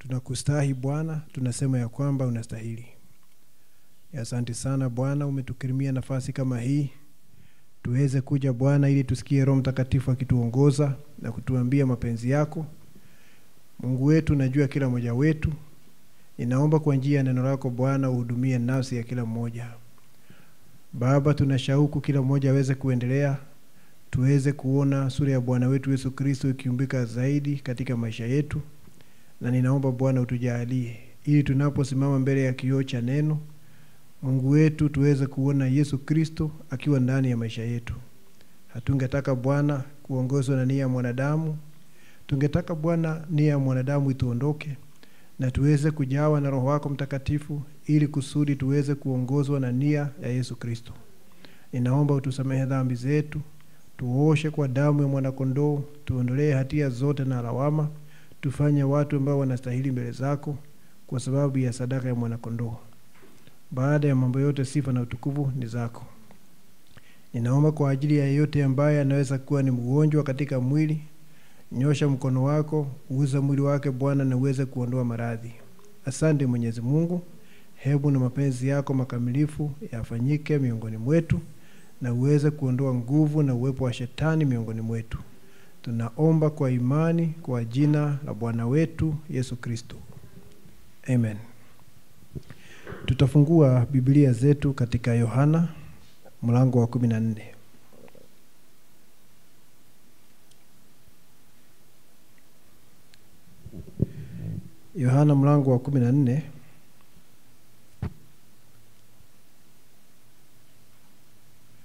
Tunakustahi Bwana, tunasema ya kwamba unastahili. Asante sana Bwana, umetukirimia nafasi kama hii. Tuweze kuja Bwana ili tusikie Roho Mtakatifu akituongoza na kutuambia mapenzi yako. Mungu wetu, najua kila mmoja wetu. Ninaomba kwa njia ya neno lako Bwana uhudumie nafsi ya kila mmoja. Baba, tunashauku kila mmoja aweze kuendelea. Tuweze kuona sura ya Bwana wetu Yesu Kristo ikiumbika zaidi katika maisha yetu. Na ninaomba Bwana utujalie ili tunaposimama mbele ya kioo cha neno Mungu wetu tuweze kuona Yesu Kristo akiwa ndani ya maisha yetu. Hatungetaka Bwana kuongozwa na nia ya mwanadamu. Tungetaka Bwana nia ya mwanadamu ituondoke na tuweze kujawa na Roho wako Mtakatifu ili kusudi tuweze kuongozwa na nia ya Yesu Kristo. Ninaomba utusamehe dhambi zetu, tuoshe kwa damu ya mwana kondoo, tuondolee hatia zote na lawama, tufanye watu ambao wanastahili mbele zako kwa sababu ya sadaka ya mwana kondoo. Baada ya mambo yote, sifa na utukufu ni zako. Ninaomba kwa ajili ya yeyote ambaye anaweza kuwa ni mgonjwa katika mwili, nyosha mkono wako, uguza mwili wake Bwana na uweze kuondoa maradhi. Asante Mwenyezi Mungu, hebu na mapenzi yako makamilifu yafanyike miongoni mwetu na uweze kuondoa nguvu na uwepo wa shetani miongoni mwetu. Tunaomba kwa imani kwa jina la Bwana wetu Yesu Kristo. Amen. Tutafungua Biblia zetu katika Yohana mlango wa 14. Yohana mlango wa 14.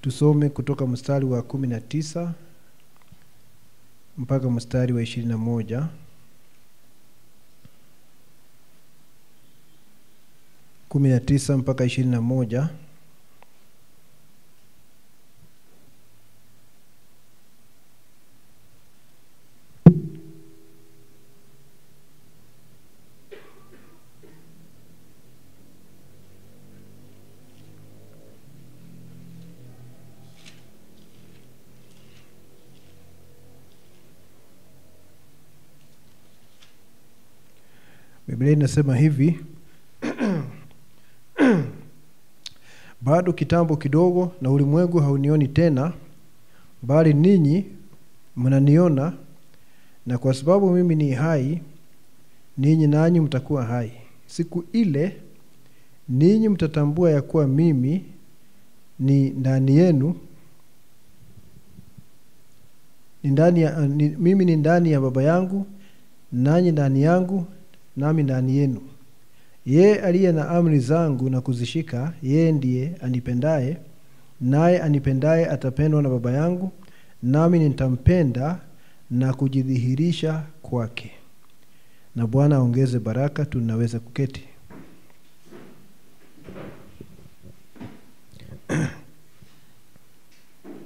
Tusome kutoka mstari wa 19 mpaka mstari wa 21. Mpaka 21. Biblia inasema hivi: bado kitambo kidogo na ulimwengu haunioni tena, bali ninyi mnaniona, na kwa sababu mimi ni hai, ninyi nanyi mtakuwa hai. Siku ile ninyi mtatambua ya kuwa mimi ni ndani yenu, mimi ni ndani ya Baba yangu, nanyi ndani yangu, nami ndani yenu. Yeye aliye na amri zangu na kuzishika, yeye ndiye anipendaye, naye anipendaye atapendwa na Baba yangu, nami nitampenda na kujidhihirisha kwake. Na Bwana aongeze baraka. Tunaweza kuketi.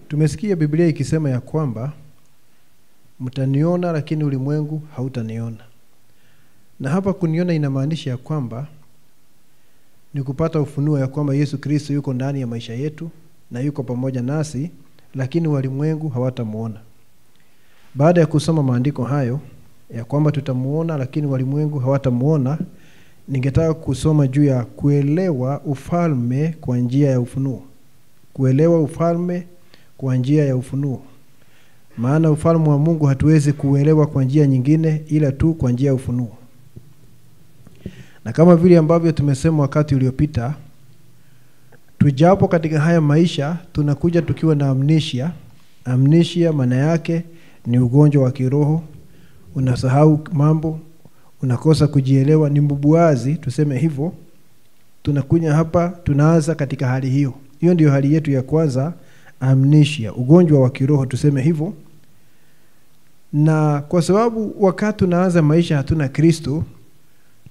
Tumesikia Biblia ikisema ya kwamba mtaniona lakini ulimwengu hautaniona. Na hapa kuniona inamaanisha ya kwamba ni kupata ufunuo ya kwamba Yesu Kristo yuko ndani ya maisha yetu na yuko pamoja nasi, lakini walimwengu hawatamuona. Baada ya kusoma maandiko hayo ya kwamba tutamuona lakini walimwengu hawatamuona, ningetaka kusoma juu ya kuelewa ufalme kwa njia ya ufunuo. Kuelewa ufalme kwa njia ya ufunuo. Maana ufalme wa Mungu hatuwezi kuelewa kwa njia nyingine ila tu kwa njia ya ufunuo. Na kama vile ambavyo tumesema wakati uliopita, tujapo katika haya maisha tunakuja tukiwa na amnesia. Amnesia maana yake ni ugonjwa wa kiroho, unasahau mambo, unakosa kujielewa, ni mbubuazi tuseme hivyo. Tunakuja hapa tunaanza katika hali hiyo. Hiyo ndio hali yetu ya kwanza, amnesia, ugonjwa wa kiroho tuseme hivyo. Na kwa sababu wakati tunaanza maisha hatuna Kristo,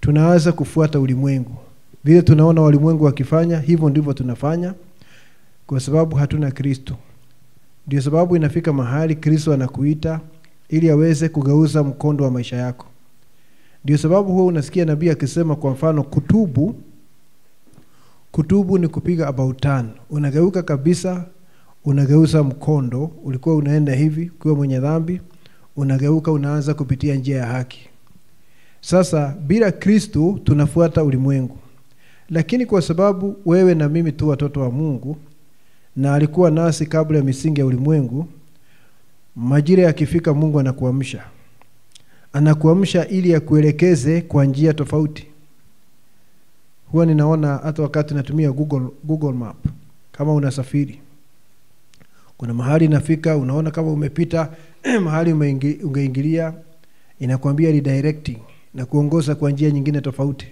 tunaanza kufuata ulimwengu. Vile tunaona walimwengu wakifanya, hivyo ndivyo tunafanya kwa sababu hatuna Kristo. Ndio sababu inafika mahali Kristo anakuita ili aweze kugeuza mkondo wa maisha yako. Ndio sababu huwa unasikia nabii akisema kwa mfano kutubu. Kutubu ni kupiga about turn. Unageuka kabisa, unageuza mkondo. Ulikuwa unaenda hivi, ukiwa mwenye dhambi, unageuka unaanza kupitia njia ya haki. Sasa bila Kristo tunafuata ulimwengu. Lakini kwa sababu wewe na mimi tu watoto wa Mungu, na alikuwa nasi kabla ya misingi ya ulimwengu, majira yakifika Mungu anakuamsha. Anakuamsha ili akuelekeze kwa njia tofauti. Huwa ninaona hata wakati natumia Google Map, kama unasafiri, kuna mahali nafika, unaona kama umepita mahali ungeingilia, inakwambia redirecting na kuongoza kwa njia nyingine tofauti.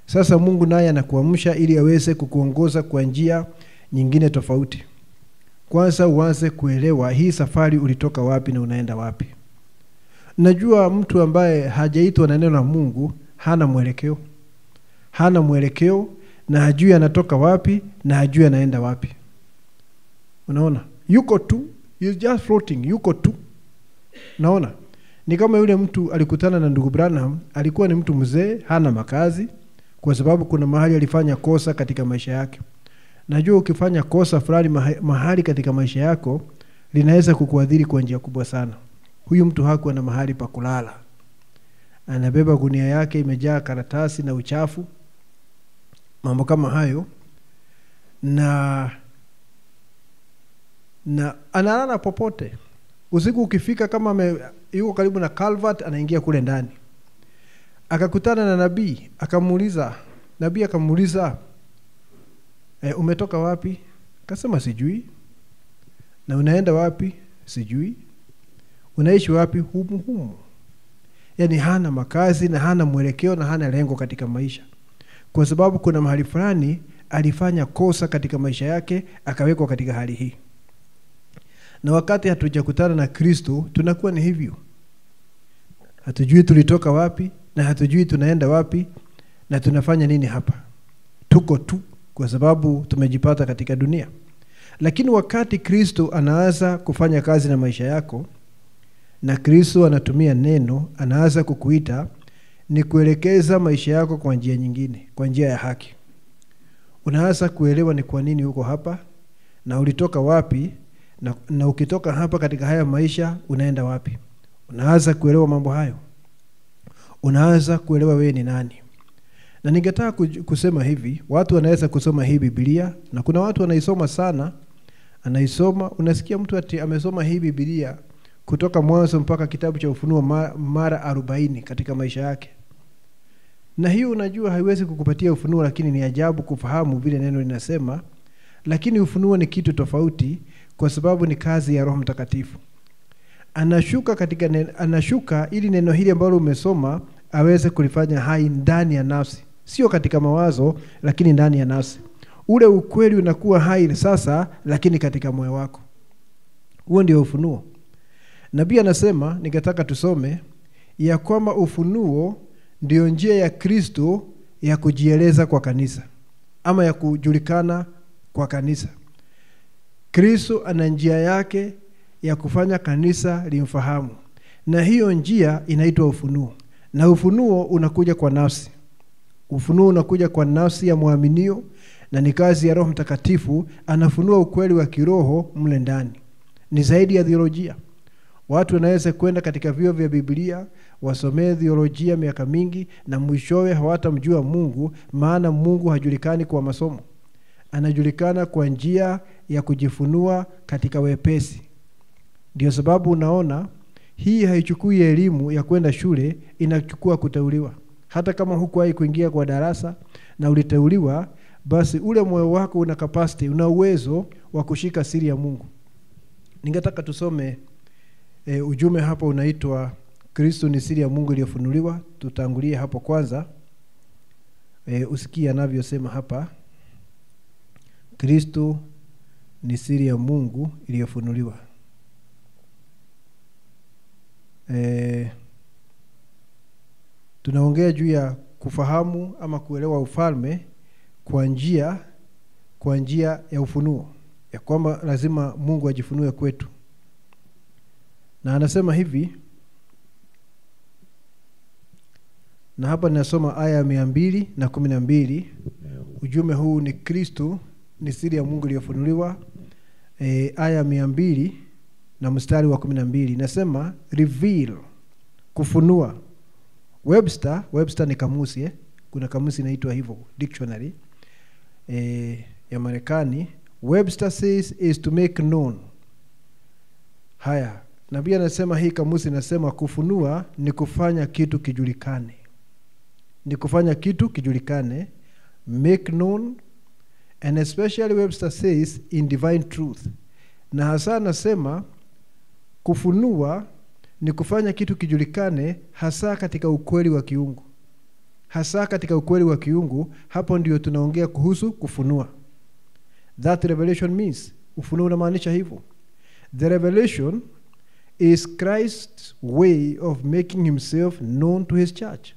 Sasa Mungu naye anakuamsha ili aweze kukuongoza kwa njia nyingine tofauti. Kwanza uanze kuelewa hii safari ulitoka wapi na unaenda wapi. Najua mtu ambaye hajaitwa na neno la Mungu hana mwelekeo. Hana mwelekeo na hajui anatoka wapi na hajui anaenda wapi. Unaona? Yuko tu, he's just floating, yuko tu. Unaona? Ni kama yule mtu alikutana na ndugu Branham, alikuwa ni mtu mzee, hana makazi, kwa sababu kuna mahali alifanya kosa katika maisha yake. Najua ukifanya kosa fulani mahali katika maisha yako, linaweza kukuadhiri kwa njia kubwa sana. Huyu mtu hakuwa na mahali pa kulala. Anabeba gunia yake imejaa karatasi na uchafu, mambo kama hayo, na analala popote. Usiku ukifika, kama yuko karibu na culvert, anaingia kule ndani. Akakutana na nabii, akamuuliza, nabii akamuuliza, umetoka wapi? Akasema sijui. Na unaenda wapi? Sijui. Unaishi wapi? Humu. Yaani hana makazi na hana mwelekeo na hana lengo katika maisha. Kwa sababu kuna mahali fulani alifanya kosa katika maisha yake, akawekwa katika hali hii. Na wakati hatujakutana na Kristo, tunakuwa ni hivyo. Hatujui tulitoka wapi na hatujui tunaenda wapi na tunafanya nini hapa. Tuko tu kwa sababu tumejipata katika dunia. Lakini wakati Kristo anaanza kufanya kazi na maisha yako, na Kristo anatumia neno, anaanza kukuita, ni kuelekeza maisha yako kwa njia nyingine, kwa njia ya haki. Unaanza kuelewa ni kwa nini uko hapa na ulitoka wapi, na ukitoka hapa katika haya maisha unaenda wapi. Unaanza kuelewa mambo hayo. Unaanza kuelewa wewe ni nani. Na ningetaka kusema hivi, watu wanaweza kusoma hii Biblia, na kuna watu wanaisoma sana, anaisoma, unasikia mtu ati amesoma hii Biblia kutoka Mwanzo mpaka kitabu cha Ufunuo mara 40 katika maisha yake. Na hiyo unajua haiwezi kukupatia ufunuo, lakini ni ajabu kufahamu vile neno linasema. Lakini ufunuo ni kitu tofauti, kwa sababu ni kazi ya Roho Mtakatifu. Anashuka ili neno hili ambalo umesoma aweze kulifanya hai ndani ya nafsi. Sio katika mawazo, lakini ndani ya nafsi. Ule ukweli unakuwa hai sasa, lakini katika moyo wako. Huo ndio ufunuo. Nabii anasema, ningetaka tusome, ya kwamba ufunuo ndio njia ya Kristo ya kujieleza kwa kanisa, ama ya kujulikana kwa kanisa. Kristo ana njia yake ya kufanya kanisa limfahamu, na hiyo njia inaitwa ufunuo. Na ufunuo unakuja kwa nafsi. Ufunuo unakuja kwa nafsi ya muaminio, na ni kazi ya Roho Mtakatifu. Anafunua ukweli wa kiroho mle ndani. Ni zaidi ya theolojia. Watu wanaweza kwenda katika vyuo vya Biblia, wasomee theolojia miaka mingi, na mwishowe hawatamjua Mungu, maana Mungu hajulikani kwa masomo. Anajulikana kwa njia ya kujifunua katika wepesi. Ndio sababu unaona hii haichukui elimu ya kwenda shule, inachukua kuteuliwa. Hata kama hukuwahi kuingia kwa darasa na uliteuliwa, basi ule moyo wako una capacity, una uwezo wa kushika siri ya Mungu. Ningetaka tusome ujumbe hapo unaitwa Kristo ni siri ya Mungu iliyofunuliwa. Tutangulie hapo kwanza. Usikie anavyosema hapa. Kristo ni siri ya Mungu iliyofunuliwa. Tunaongea juu ya kufahamu ama kuelewa ufalme kwa njia ya ufunuo, ya kwamba lazima Mungu ajifunue kwetu. Na anasema hivi, na hapa ninasoma aya 212. Ujumbe huu ni Kristo ni siri ya Mungu iliyofunuliwa. Aya 200 na mstari wa 12 nasema, reveal, kufunua, Webster ni kamusi kuna kamusi inaitwa hivyo, dictionary ya Marekani. Webster says is to make known. Haya, na pia anasema hii kamusi inasema kufunua ni kufanya kitu kijulikane. Ni kufanya kitu kijulikane, make known, and especially Webster says in divine truth. Na hasa anasema kufunua ni kufanya kitu kijulikane hasa katika ukweli wa kiungu. Hasa katika ukweli wa kiungu, hapo ndio tunaongea kuhusu kufunua. That revelation means, ufunuo unamaanisha hivyo. The revelation is Christ's way of making himself known to his church.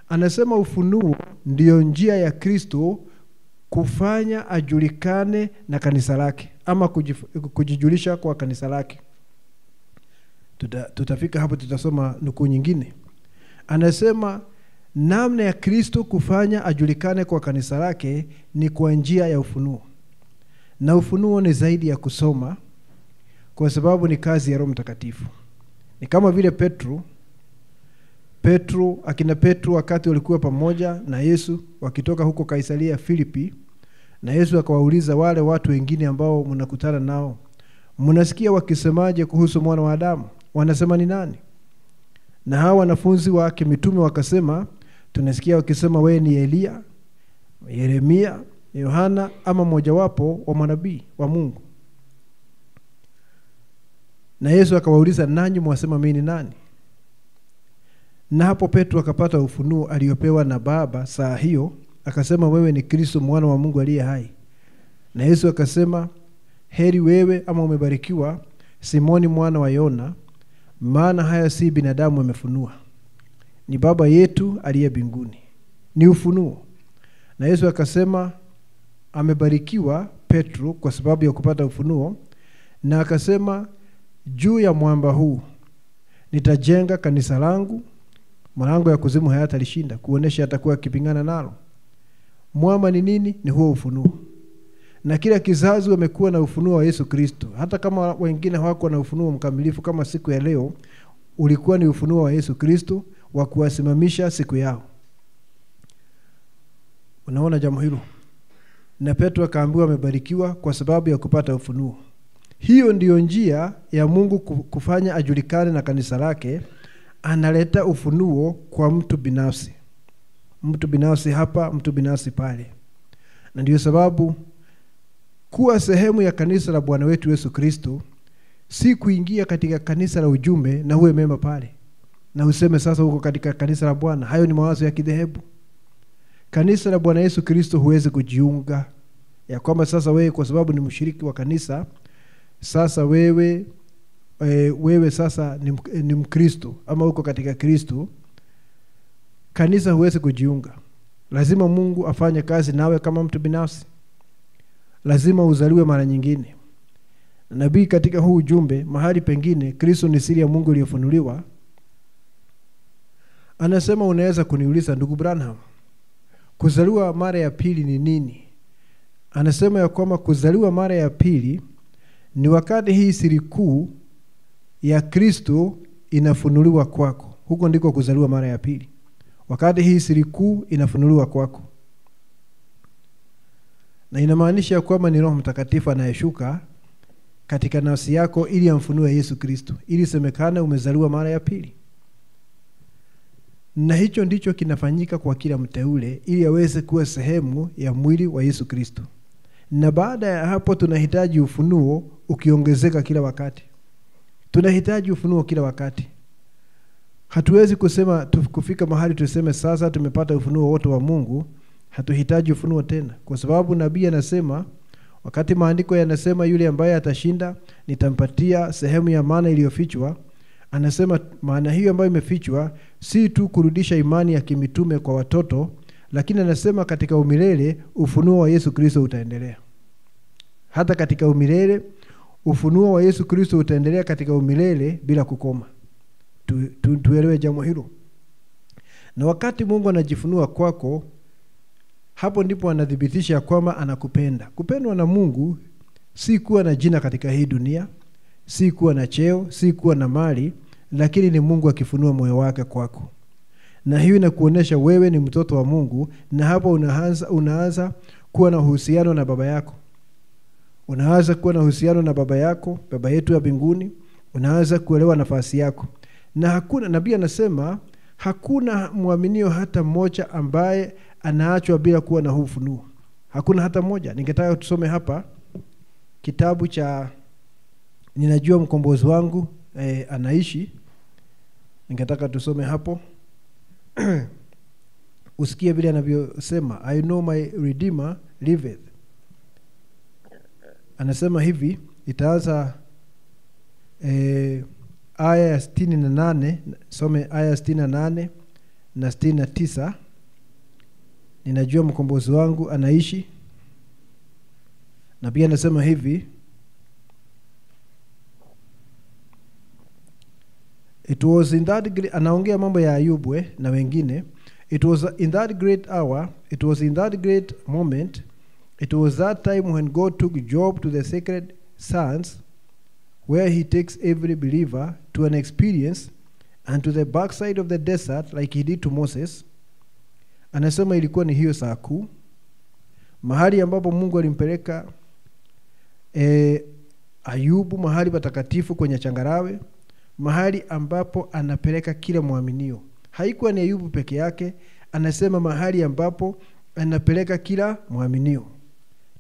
Anasema ufunuo ndio njia ya Kristo kufanya ajulikane na kanisa lake, ama kujijulisha kwa kanisa lake. Tutafika hapo, tutasoma nukuu nyingine. Anasema namna ya Kristo kufanya ajulikane kwa kanisa lake ni kwa njia ya ufunuo. Na ufunuo ni zaidi ya kusoma, kwa sababu ni kazi ya Roho Mtakatifu. Ni kama vile akina Petro wakati walikuwa pamoja na Yesu wakitoka huko Kaisaria Filipi, na Yesu akawauliza wale watu wengine ambao mnakutana nao, mnasikia wakisemaje kuhusu mwana wa Adamu? Wanasema ni nani? Na hao wanafunzi wake mitume wakasema, tunasikia wakisema wewe ni Elia, Yeremia, Yohana ama mojawapo wa manabii wa Mungu. Na Yesu akawauliza, nanyi mwasema mimi ni nani? Na hapo Petro akapata ufunuo aliopewa na Baba saa hiyo, akasema wewe ni Kristo mwana wa Mungu aliye hai. Na Yesu akasema, heri wewe ama umebarikiwa Simoni mwana wa Yona, maana haya si binadamu amefunua, ni Baba yetu aliye mbinguni. Ni ufunuo. Na Yesu akasema amebarikiwa Petro kwa sababu ya kupata ufunuo, na akasema juu ya mwamba huu nitajenga kanisa langu, malango ya kuzimu hayatalishinda, kuonesha atakuwa akipingana nalo. Mwamba ni nini? Ni huo ufunuo. Na kila kizazi wamekuwa na ufunuo wa Yesu Kristo. Hata kama wengine hawakuwa na ufunuo mkamilifu kama siku ya leo, ulikuwa ni ufunuo wa Yesu Kristo wa kuwasimamisha siku yao. Unaona jambo hilo? Na Petro akaambiwa amebarikiwa kwa sababu ya kupata ufunuo. Hiyo ndiyo njia ya Mungu kufanya ajulikane na kanisa lake. Analeta ufunuo kwa mtu binafsi. Mtu binafsi hapa, mtu binafsi pale. Na ndiyo sababu kuwa sehemu ya kanisa la Bwana wetu Yesu Kristo si kuingia katika kanisa la ujumbe na uwe mema pale na useme sasa uko katika kanisa la Bwana. Hayo ni mawazo ya kidhehebu. Kanisa la Bwana Yesu Kristo huwezi kujiunga ya kwamba sasa wewe kwa sababu ni mshiriki wa kanisa, sasa wewe sasa ni Mkristo ama uko katika Kristo. Kanisa huwezi kujiunga. Lazima Mungu afanye kazi nawe kama mtu binafsi. Lazima uzaliwe mara nyingine. Nabii katika huu ujumbe mahali pengine, Kristo ni siri ya Mungu iliyofunuliwa, anasema unaweza kuniuliza, ndugu Branham, kuzaliwa mara ya pili ni nini? Anasema ya kwamba kuzaliwa mara ya pili ni wakati hii siri kuu ya Kristo inafunuliwa kwako. Huko ndiko kuzaliwa mara ya pili. Wakati hii siri kuu inafunuliwa kwako. Na inamaanisha kwamba ni Roho Mtakatifu anayeshuka katika nafsi yako ili amfunue Yesu Kristo, ili semekane umezaliwa mara ya pili. Na hicho ndicho kinafanyika kwa kila mteule ili aweze kuwa sehemu ya mwili wa Yesu Kristo. Na baada ya hapo tunahitaji ufunuo ukiongezeka kila wakati. Tunahitaji ufunuo kila wakati. Hatuwezi kusema kufika mahali tuseme sasa tumepata ufunuo wote wa Mungu, hatuhitaji ufunuo tena. Kwa sababu nabii anasema, wakati maandiko yanasema yule ambaye atashinda nitampatia sehemu ya maana iliyofichwa, anasema maana hiyo ambayo imefichwa si tu kurudisha imani ya kimitume kwa watoto, lakini anasema katika umilele ufunuo wa Yesu Kristo utaendelea. Hata katika umilele ufunuo wa Yesu Kristo utaendelea katika umilele bila kukoma. Tuelewe jambo hilo. Na wakati Mungu anajifunua kwako, hapo ndipo anadhibitisha kwamba anakupenda. Kupendwa na Mungu si kuwa na jina katika hii dunia, si kuwa na cheo, si kuwa na mali, lakini ni Mungu akifunua moyo wake kwako. na hiyo inakuonesha wewe ni mtoto wa Mungu, na hapo unaanza kuwa na uhusiano na baba yako. Unaanza kuwa na uhusiano na baba yako, baba yetu wa mbinguni. Unaanza kuelewa nafasi yako. Na hakuna, nabii anasema hakuna muaminio hata mmoja ambaye anaachwa bila kuwa na ufunuo. Hakuna hata mmoja. Ningetaka tusome hapa kitabu cha Ninajua Mkombozi wangu anaishi. Ningetaka tusome hapo. Usikie vile anavyosema, I know my Redeemer liveth. Anasema hivi, itaanza aya ya 68, some aya ya 68 na 69. Ninajua Mkombozi wangu anaishi. Na pia anasema hivi, it was in that great, anaongea mambo ya Ayubu na wengine. It was in that great hour, it was in that great moment, it was that time when God took Job to the sacred sands, where he takes every believer to an experience, and to the backside of the desert like he did to Moses. Anasema ilikuwa ni hiyo saa kuu, mahali ambapo Mungu alimpeleka Ayubu, mahali patakatifu kwenye changarawe, mahali ambapo anapeleka kila muaminio. Haikuwa ni Ayubu peke yake, anasema mahali ambapo anapeleka kila muaminio.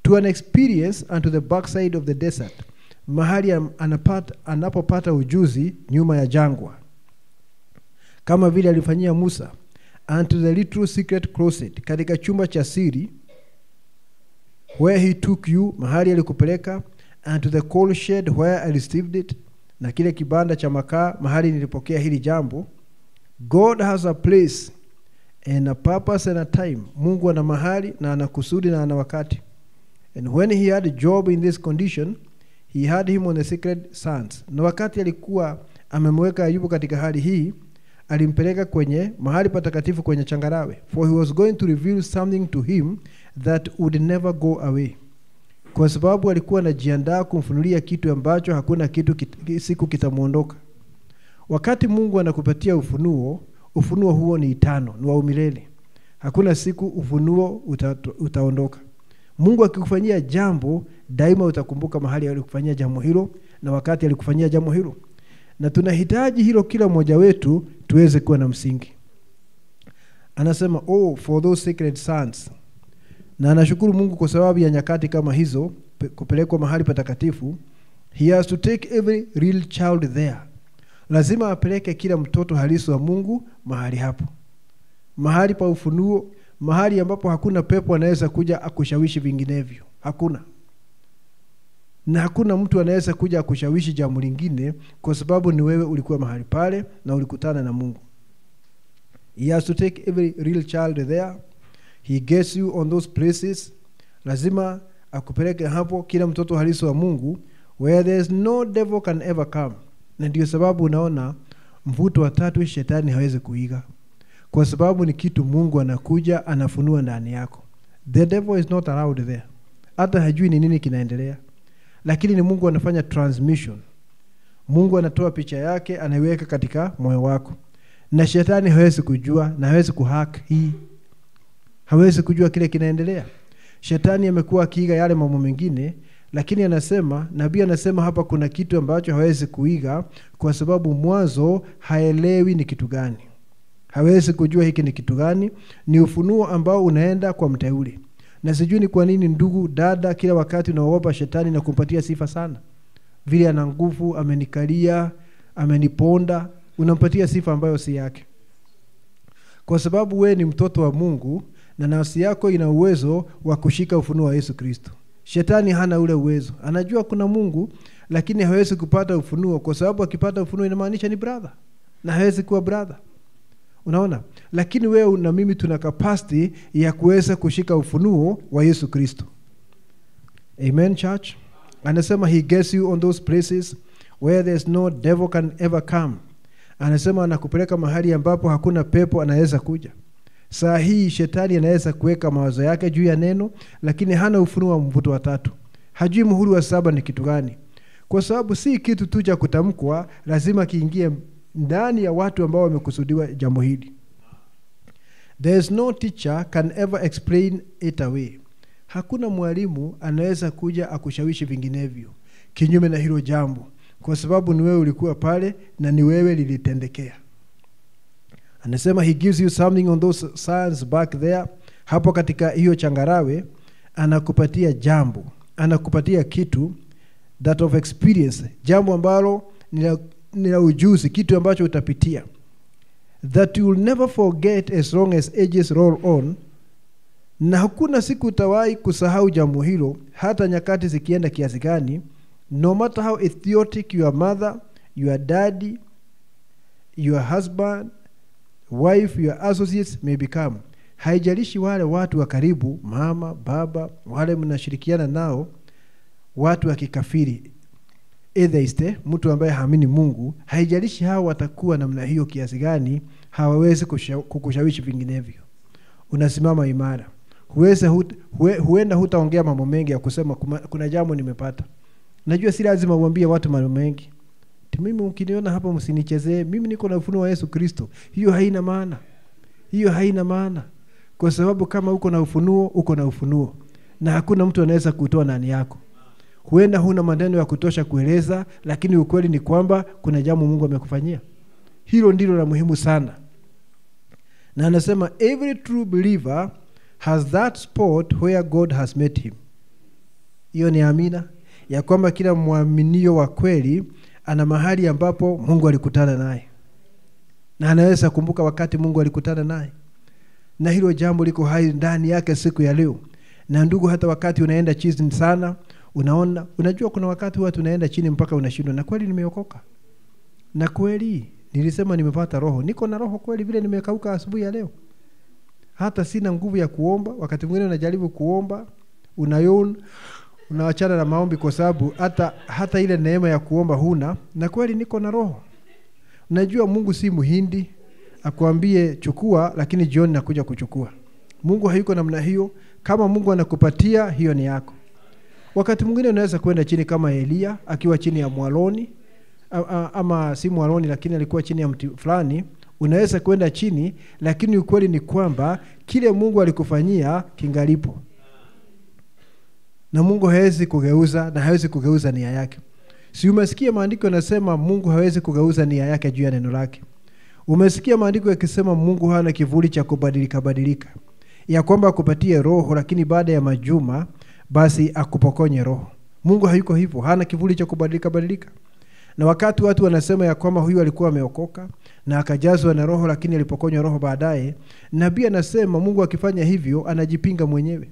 To an experience and to the backside of the desert, mahali anapopata ujuzi nyuma ya jangwa, kama vile alifanyia Musa. And to the little secret closet, katika chumba cha siri, where he took you, mahali alikupeleka. And to the coal shed where I received it, na kile kibanda cha makaa mahali nilipokea hili jambo. God has a place and a purpose and a time. Mungu ana mahali na ana kusudi na ana wakati. And when he had Job in this condition, he had him on the sacred sands. Na wakati alikuwa amemweka Ayubu katika hali hii, alimpeleka kwenye mahali patakatifu kwenye changarawe. For he was going to reveal something to him that would never go away. Kwa sababu alikuwa anajiandaa kumfunulia kitu ambacho hakuna kitu siku kitamuondoka. Wakati Mungu anakupatia ufunuo, ufunuo huo ni eternal, ni wa milele. Hakuna siku ufunuo utaondoka. Mungu akikufanyia jambo, daima utakumbuka mahali alikufanyia jambo hilo na wakati alikufanyia jambo hilo. Na tunahitaji hilo kila mmoja wetu tuweze kuwa na msingi. Anasema, oh, for those sacred sands. Na anashukuru Mungu kwa sababu ya nyakati kama hizo, kupelekwa mahali patakatifu. He has to take every real child there. Lazima apeleke kila mtoto halisi wa Mungu mahali hapo. Mahali pa ufunuo, mahali ambapo hakuna pepo anaweza kuja akushawishi vinginevyo. Hakuna. Na hakuna mtu anaweza kuja akushawishi jambo lingine, kwa sababu ni wewe ulikuwa mahali pale na ulikutana na Mungu. He has to take every real child there. He gets you on those places. Lazima akupeleke hapo kila mtoto halisi wa Mungu, where there's no devil can ever come. Na ndio sababu unaona mvuto wa tatu shetani hawezi kuiga, kwa sababu ni kitu Mungu anakuja anafunua ndani yako. The devil is not allowed there. Hata hajui ni nini kinaendelea, lakini ni Mungu anafanya transmission. Mungu anatoa picha yake anaiweka katika moyo wako, na shetani hawezi kujua na hawezi kuhack hii. Hawezi kujua kile kinaendelea. Shetani amekuwa akiiga yale mambo mengine, lakini anasema, nabii anasema hapa kuna kitu ambacho hawezi kuiga, kwa sababu mwanzo haelewi ni kitu gani. Hawezi kujua hiki ni kitu gani. Ni ufunuo ambao unaenda kwa mteule. Na sijui ni kwa nini ndugu, dada, kila wakati unaogopa shetani na kumpatia sifa sana. Vile ana nguvu, amenikalia, ameniponda, unampatia sifa ambayo si yake. Kwa sababu wewe ni mtoto wa Mungu na nafsi yako ina uwezo wa kushika ufunuo wa Yesu Kristo. Shetani hana ule uwezo. Anajua kuna Mungu, lakini hawezi kupata ufunuo, kwa sababu akipata ufunuo inamaanisha ni brother, na hawezi kuwa brother. Unaona? Lakini wewe na mimi tuna capacity ya kuweza kushika ufunuo wa Yesu Kristo. Amen, church. Anasema he gets you on those places where there's no devil can ever come. Anasema anakupeleka mahali ambapo hakuna pepo anaweza kuja. Saa hii shetani anaweza kuweka mawazo yake juu ya neno, lakini hana ufunuo wa mvuto wa tatu. Hajui muhuri wa 7 ni kitu gani. Kwa sababu si kitu tu cha kutamkwa, lazima kiingie ndani ya watu ambao wamekusudiwa jambo hili. There's no teacher can ever explain it away. Hakuna mwalimu anaweza kuja akushawishi vinginevyo kinyume na hilo jambo, kwa sababu ni wewe ulikuwa pale na ni wewe lilitendekea. Anasema he gives you something on those sands back there. Hapo katika hiyo changarawe anakupatia jambo, anakupatia kitu that of experience, jambo ambalo ni la ujuzi, kitu ambacho utapitia, that you will never forget as long as ages roll on. Na hakuna siku utawahi kusahau jambo hilo hata nyakati zikienda kiasi gani. No matter how idiotic your mother, your daddy, your husband, wife, your associates may become. Haijalishi wale watu wa karibu, mama, baba, wale mnashirikiana nao, watu wa kikafiri, atheist, mtu ambaye haamini Mungu, haijalishi hao watakuwa namna hiyo kiasi gani, hawawezi kukushawishi vinginevyo. Unasimama imara. Huenda hutaongea mambo mengi ya kusema kuna jambo nimepata. Najua si lazima uambie watu mambo mengi. Mimi ukiniona hapa msinichezee, mimi niko na ufunuo wa Yesu Kristo. Hiyo haina maana. Hiyo haina maana. Kwa sababu kama uko na ufunuo, uko na ufunuo. Na hakuna mtu anaweza kutoa ndani yako. Huenda huna maneno ya kutosha kueleza, lakini ukweli ni kwamba kuna jambo Mungu amekufanyia. Hilo ndilo la muhimu sana. Na anasema every true believer has that spot where God has met him. Hiyo ni amina ya kwamba kila muaminio wa kweli ana mahali ambapo Mungu alikutana naye. Na anaweza kumbuka wakati Mungu alikutana naye. Na hilo jambo liko hai ndani yake siku ya leo. Na ndugu, hata wakati unaenda chini sana, unajua kuna wakati watu unaenda chini mpaka unashindwa, na kweli nimeokoka? Na kweli nilisema nimepata roho, niko na roho kweli vile nimekauka asubuhi ya leo? Hata sina nguvu ya kuomba. Wakati mwingine unajaribu kuomba, unaachana na maombi kwa sababu hata ile neema ya kuomba huna. Na kweli niko na roho. Unajua Mungu si muhindi akwambie chukua lakini jioni nakuja kuchukua. Mungu hayuko namna hiyo. Kama Mungu anakupatia, hiyo ni yako. Wakati mwingine unaweza kwenda chini kama Elia akiwa chini ya mwaloni, ama si mwaloni lakini alikuwa chini ya mti fulani. Unaweza kwenda chini, lakini ukweli ni kwamba kile Mungu alikufanyia kingalipo. Na Mungu hawezi kugeuza, na hawezi kugeuza nia yake. Si umesikia maandiko yanasema Mungu hawezi kugeuza nia yake juu ya neno lake? Umesikia maandiko yakisema Mungu hana kivuli cha kubadilika, ya kwamba akupatie roho lakini baada ya majuma basi akupokonye roho. Mungu hayuko hivyo, hana kivuli cha kubadilika. Na wakati watu wanasema ya kwamba huyu alikuwa ameokoka na akajazwa na roho lakini alipokonywa roho baadaye, nabii anasema Mungu akifanya hivyo anajipinga mwenyewe.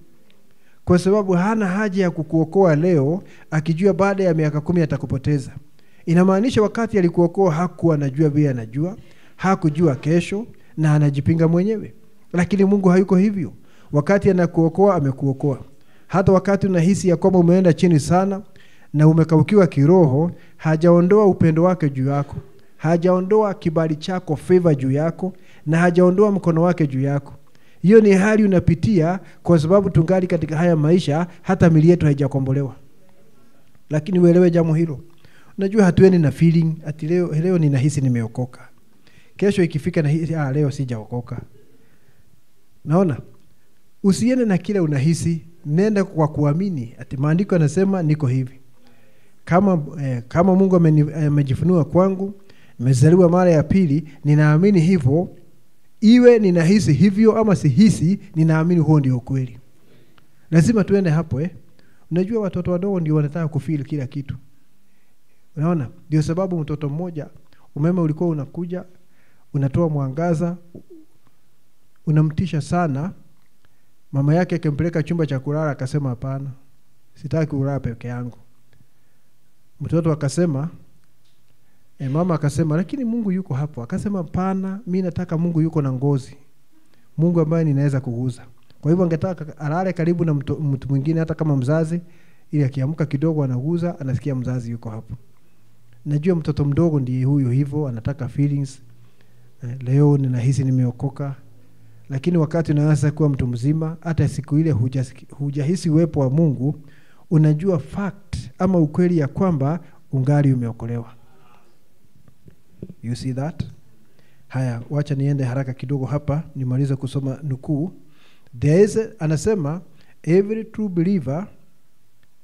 Kwa sababu hana haja ya kukuokoa leo akijua baada ya miaka 10 atakupoteza. Inamaanisha wakati alikuokoa hakuwa anajua vile anajua, hakujua kesho, na anajipinga mwenyewe. Lakini Mungu hayuko hivyo. Wakati anakuokoa amekuokoa. Hata wakati unahisi ya kwamba umeenda chini sana na umekaukiwa kiroho, hajaondoa upendo wake juu yako. Hajaondoa kibali chako, favor juu yako, na hajaondoa mkono wake juu yako. Hiyo ni hali unapitia kwa sababu tungali katika haya maisha, hata mili yetu haijakombolewa. Lakini uelewe jambo hilo. Unajua hatuendi na feeling ati leo ninahisi nimeokoka. Kesho ikifika na hisi leo sijaokoka. Naona? Usiende na kile unahisi, nenda kwa kuamini. Ati maandiko yanasema niko hivi. Kama Mungu amejifunua kwangu, nimezaliwa mara ya pili, ninaamini hivyo. Iwe ninahisi hivyo ama sihisi, ninaamini huo ndio ukweli. Lazima tuende hapo. Unajua watoto wadogo ndio wanataka kufeel kila kitu. Unaona? Ndio sababu mtoto mmoja umeme ulikuwa unakuja, unatoa mwangaza, unamtisha sana. Mama yake akampeleka chumba cha kulala, akasema hapana, sitaki kulala peke yangu. Mtoto akasema, mama akasema lakini Mungu yuko hapo. Akasema hapana, mimi nataka Mungu yuko na ngozi, Mungu ambaye ninaweza kuguza. Kwa hivyo angetaka alale karibu na mtu mwingine hata kama mzazi, ili akiamka kidogo anaguza, anasikia mzazi yuko hapo. Najua mtoto mdogo ndiye huyo hivyo, anataka feelings. Leo ninahisi nimeokoka. Lakini wakati unaanza kuwa mtu mzima, hata siku ile hujahisi uwepo wa Mungu, unajua fact ama ukweli ya kwamba ungali umeokolewa. You see that? Haya, wacha niende haraka kidogo hapa nimalize kusoma nukuu. Anasema every true believer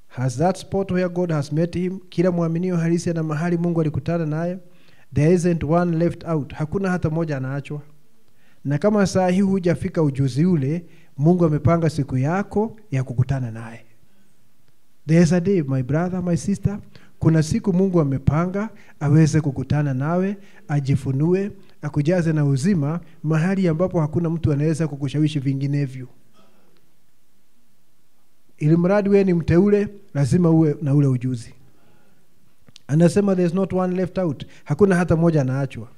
has that spot where God has met him. Kila muaminio halisi ana mahali Mungu alikutana naye. There isn't one left out. Hakuna hata moja anaachwa. Na kama saa hii hujafika ujuzi ule, Mungu amepanga siku yako ya kukutana naye. There's a day, my brother, my sister, kuna siku Mungu amepanga aweze kukutana nawe, ajifunue, akujaze na uzima mahali ambapo hakuna mtu anaweza kukushawishi vinginevyo. Ili mradi wewe ni mteule, lazima uwe na ule ujuzi. Anasema there's not one left out. Hakuna hata moja anaachwa.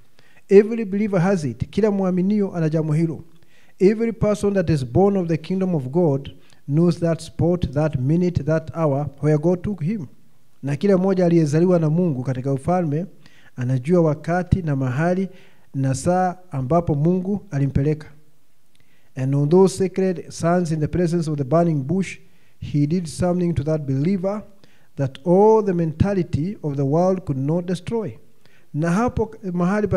Every believer has it. Kila muaminio ana jambo hilo. Every person that is born of the kingdom of God knows that spot, that minute, that hour where God took him. Na kila mmoja aliyezaliwa na Mungu katika ufalme anajua wakati na mahali na saa ambapo Mungu alimpeleka. And on those sacred sons in the presence of the burning bush, he did something to that believer that all the mentality of the world could not destroy. Na hapo mahali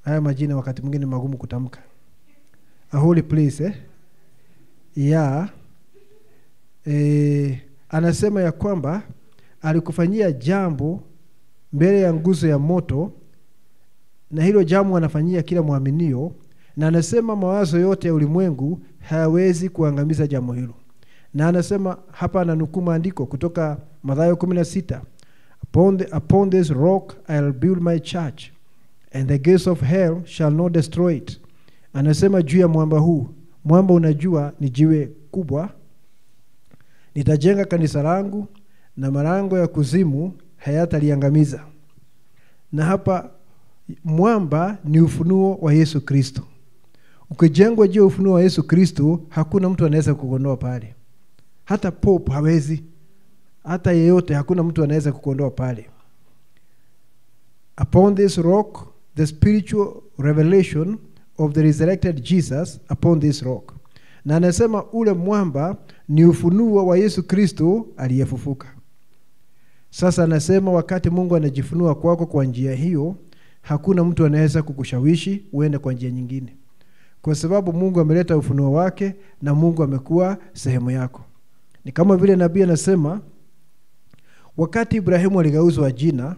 haya majina wakati mwingine magumu kutamka. A holy place, anasema ya kwamba alikufanyia jambo mbele ya nguzo ya moto, na hilo jambo anafanyia kila muaminio, na anasema mawazo yote ya ulimwengu hayawezi kuangamiza jambo hilo. Na anasema hapa ananukuu maandiko kutoka Mathayo 16, upon this rock I'll build my church and the gates of hell shall not destroy it. Anasema juu ya mwamba huu, mwamba unajua ni jiwe kubwa, nitajenga kanisa langu na malango ya kuzimu hayataliangamiza. Na hapa mwamba ni ufunuo wa Yesu Kristo. Ukijengwa juu ya ufunuo wa Yesu Kristo, hakuna mtu anaweza kukuondoa pale. Hata pope hawezi, hata yeyote, hakuna mtu anaweza kukuondoa pale. Upon this rock, the spiritual revelation of the resurrected Jesus upon this rock. Na anasema ule mwamba ni ufunuo wa Yesu Kristo aliyefufuka. Sasa anasema wakati Mungu anajifunua kwako kwa njia hiyo, hakuna mtu anaweza kukushawishi uende kwa njia nyingine. Kwa sababu Mungu ameleta ufunuo wake na Mungu amekuwa sehemu yako. Ni kama vile nabii anasema wakati Ibrahimu aligeuzwa jina,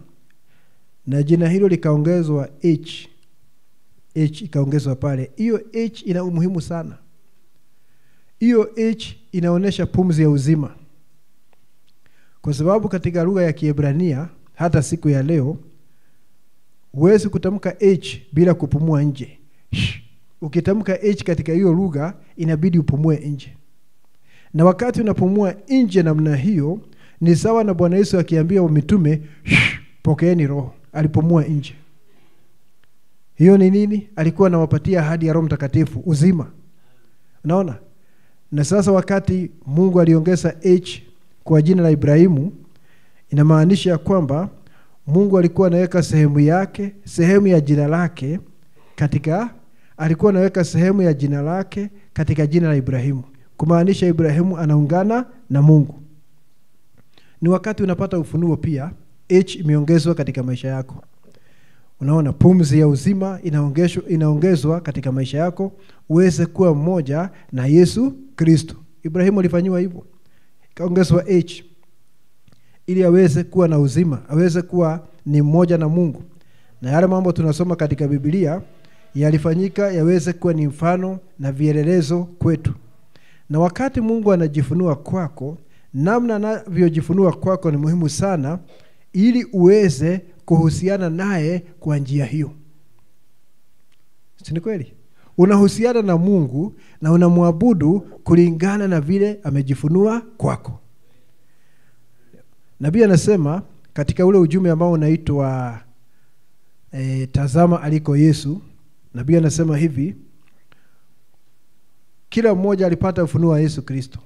na jina hilo likaongezwa H ikaongezwa pale. Hiyo H ina umuhimu sana. Hiyo H inaonesha pumzi ya uzima. Kwa sababu katika lugha ya Kiebrania hata siku ya leo huwezi kutamka H bila kupumua nje. Ukitamka H katika hiyo lugha inabidi upumue nje. Na wakati unapumua nje namna hiyo ni sawa na Bwana Yesu akiambia mitume pokeeni roho, alipumua nje. Hiyo ni nini? Alikuwa anawapatia ahadi ya Roho Mtakatifu, uzima. Unaona? Na sasa wakati Mungu aliongeza H kwa jina la Ibrahimu, inamaanisha kwamba Mungu alikuwa anaweka sehemu yake, sehemu ya jina lake katika jina la Ibrahimu. Kumaanisha Ibrahimu anaungana na Mungu. Ni wakati unapata ufunuo pia, H imeongezwa katika maisha yako. Unaona, pumzi ya uzima inaongezwa katika maisha yako uweze kuwa mmoja na Yesu Kristo. Ibrahimu alifanywa hivyo. Ikaongezwa H ili aweze kuwa na uzima, aweze kuwa ni mmoja na Mungu. Na yale mambo tunasoma katika Biblia yalifanyika yaweze kuwa ni mfano na vielelezo kwetu. Na wakati Mungu anajifunua kwako, namna anavyojifunua kwako ni muhimu sana ili uweze kuhusiana naye kwa njia hiyo. Si ni kweli? Unahusiana na Mungu na unamwabudu kulingana na vile amejifunua kwako. Nabii anasema katika ule ujumbe ambao unaitwa tazama aliko Yesu, nabii anasema hivi, kila mmoja alipata ufunuo wa Yesu Kristo.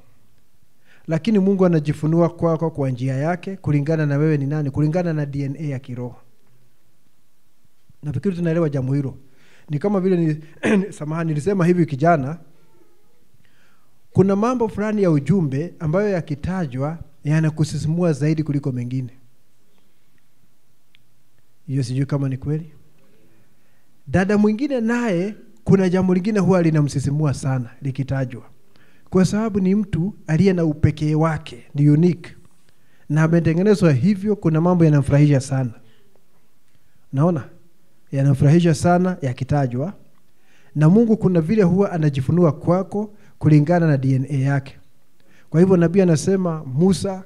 Lakini Mungu anajifunua kwako kwa njia yake kulingana na wewe ni nani, kulingana na DNA ya kiroho. Nafikiri tunaelewa jambo hilo. Ni kama vile nilisema hivi kijana, kuna mambo fulani ya ujumbe ambayo yakitajwa yanakusisimua zaidi kuliko mengine. Hiyo sijui kama ni kweli. Dada mwingine naye kuna jambo lingine huwa linamsisimua sana likitajwa. Kwa sababu ni mtu aliye na upekee wake, ni unique. Na ametengenezwa hivyo, kuna mambo yanamfurahisha sana. Naona? Yanamfurahisha sana yakitajwa. Na Mungu kuna vile huwa anajifunua kwako kulingana na DNA yake. Kwa hivyo nabii anasema Musa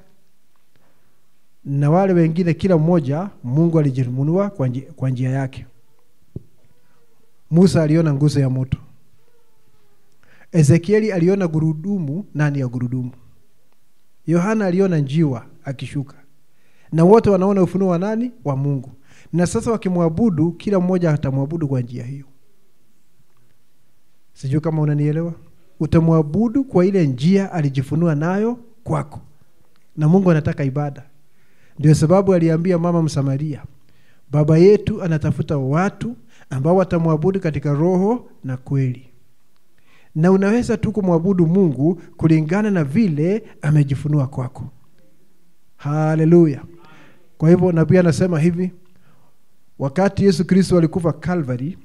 na wale wengine kila mmoja Mungu alijifunua kwa njia yake. Musa aliona nguzo ya moto. Ezekieli aliona gurudumu ndani ya gurudumu. Yohana aliona njiwa akishuka. Na wote wanaona ufunuo wa nani? Wa Mungu. Na sasa wakimwabudu, kila mmoja atamwabudu kwa njia hiyo. Sijui kama unanielewa. Utamwabudu kwa ile njia alijifunua nayo kwako. Na Mungu anataka ibada. Ndio sababu aliambia mama Msamaria, Baba yetu anatafuta watu ambao watamwabudu katika roho na kweli. Na unaweza tu kumwabudu Mungu kulingana na vile amejifunua kwako. Haleluya. Kwa hivyo nabii anasema hivi, wakati Yesu Kristo alikufa Calvary,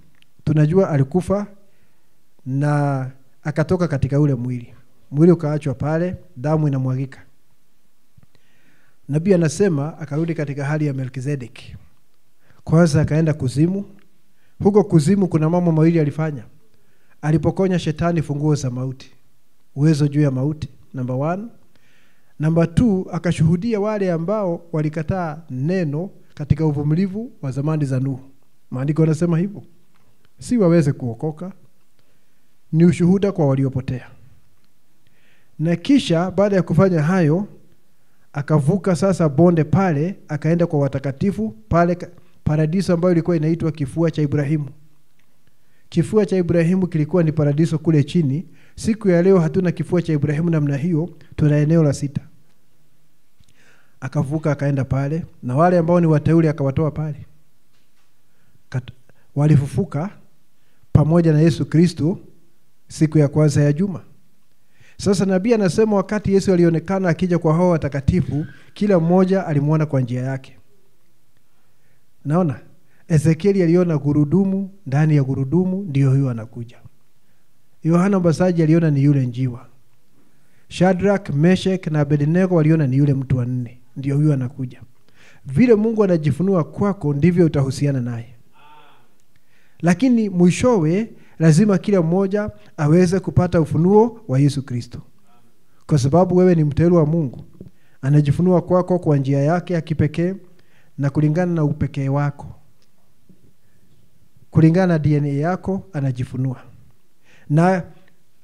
tunajua alikufa na akatoka katika ule mwili. Mwili ukaachwa pale, damu inamwagika. Nabii anasema akarudi katika hali ya Melkizedeki. Kwanza akaenda kuzimu. Huko kuzimu kuna mambo mawili alifanya. Alipokonya shetani funguo za mauti, uwezo juu ya mauti, number 1. Number 2, akashuhudia wale ambao walikataa neno katika uvumilivu wa zamani za Nuhu. Maandiko yanasema hivyo. Si waweze kuokoka, ni ushuhuda kwa waliopotea. Na kisha baada ya kufanya hayo, akavuka sasa bonde pale, akaenda kwa watakatifu pale paradiso ambayo ilikuwa inaitwa kifua cha Ibrahimu. Kifua cha Ibrahimu kilikuwa ni paradiso kule chini. Siku ya leo hatuna kifua cha Ibrahimu namna hiyo, tuna eneo la 6. Akavuka akaenda pale, na wale ambao ni wateule akawatoa pale. Walifufuka pamoja na Yesu Kristo siku ya kwanza ya juma. Sasa nabii anasema wakati Yesu alionekana akija kwa hao watakatifu, kila mmoja alimuona kwa njia yake. Naona Ezekieli aliona gurudumu, ndani ya gurudumu ndio huyo anakuja. Yohana Mbatizaji aliona ni yule njiwa. Shadrach, Meshach na Abednego waliona ni yule mtu wa 4, ndio huyo anakuja. Vile Mungu anajifunua kwako ndivyo utahusiana naye. Lakini mwishowe lazima kila mmoja aweze kupata ufunuo wa Yesu Kristo. Kwa sababu wewe ni mteule wa Mungu. Anajifunua kwako kwa njia yake ya kipekee na kulingana na upekee wako. Kulingana na DNA yako anajifunua. Na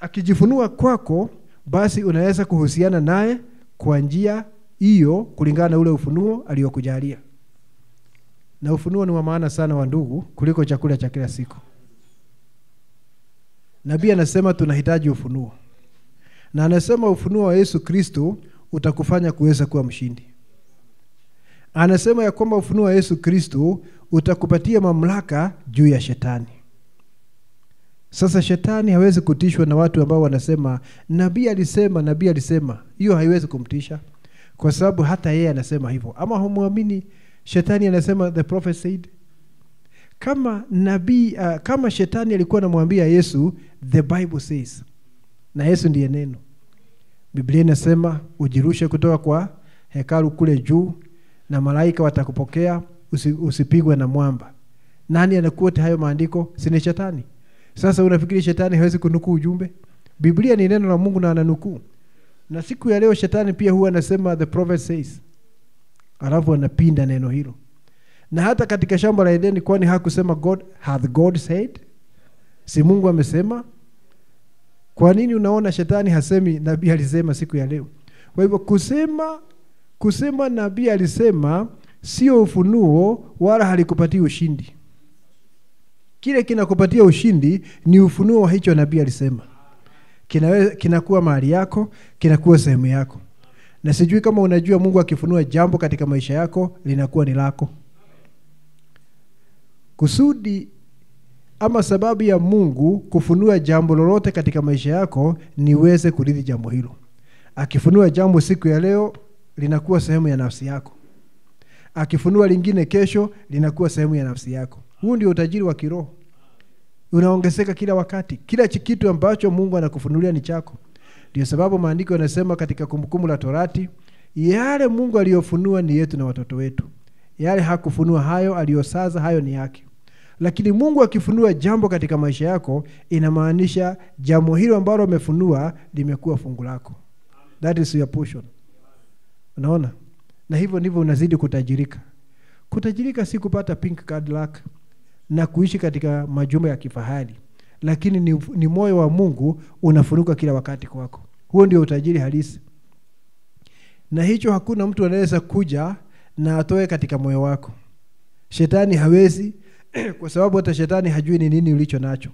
akijifunua kwako, basi unaweza kuhusiana naye kwa njia hiyo kulingana na ule ufunuo aliyokujalia. Na ufunuo ni wa maana sana wa ndugu kuliko chakula cha kila siku. Nabii anasema tunahitaji ufunuo. Na anasema ufunuo wa Yesu Kristo utakufanya kuweza kuwa mshindi. Anasema ya kwamba ufunuo wa Yesu Kristo utakupatia mamlaka juu ya shetani. Sasa shetani hawezi kutishwa na watu ambao wanasema nabii alisema. Hiyo haiwezi kumtisha kwa sababu hata yeye anasema hivyo. Ama humuamini shetani anasema the prophet said? Kama nabii kama shetani alikuwa anamwambia Yesu the Bible says, na Yesu ndiye neno. Biblia inasema ujirushe kutoka kwa hekalu kule juu na malaika watakupokea, usipigwe na mwamba. Nani anakuota hayo maandiko? Si ni shetani. Sasa unafikiri shetani hawezi kunukuu ujumbe? Biblia ni neno la Mungu na ananukuu. Na siku ya leo shetani pia huwa anasema the prophet says. Alafu anapinda neno hilo. Na hata katika shamba la Edeni, kwani hakusema God said? Si Mungu amesema? Kwa nini unaona shetani hasemi nabii alisema siku ya leo? Kwa hivyo kusema nabii alisema sio ufunuo wala halikupatia ushindi. Kile kinakupatia ushindi ni ufunuo wa hicho nabii alisema. Kinakuwa mahali yako, kinakuwa sehemu yako. Na sijui kama unajua Mungu akifunua jambo katika maisha yako linakuwa ni lako. Kusudi ama sababu ya Mungu kufunua jambo lolote katika maisha yako ni uweze kurithi jambo hilo. Akifunua jambo siku ya leo linakuwa sehemu ya nafsi yako. akifunua lingine kesho linakuwa sehemu ya nafsi yako. Huu ndio utajiri wa kiroho. Unaongezeka kila wakati. Kila kitu ambacho Mungu anakufunulia ni chako. Ndio sababu maandiko yanasema katika Kumbukumbu la Torati, yale Mungu aliyofunua ni yetu na watoto wetu. Yale hakufunua hayo aliyosaza hayo ni yake. Lakini Mungu akifunua jambo katika maisha yako, inamaanisha jambo hilo ambalo amefunua limekuwa fungu lako. That is your portion. Unaona? Na hivyo ndivyo unazidi kutajirika. Kutajirika si kupata pink Cadillac na kuishi katika majumba ya kifahari, lakini ni moyo wa Mungu unafunuka kila wakati kwako. Huo ndio utajiri halisi. Na hicho hakuna mtu anaweza kuja na atoe katika moyo wako. Shetani hawezi, kwa sababu hata shetani hajui ni nini ulicho nacho.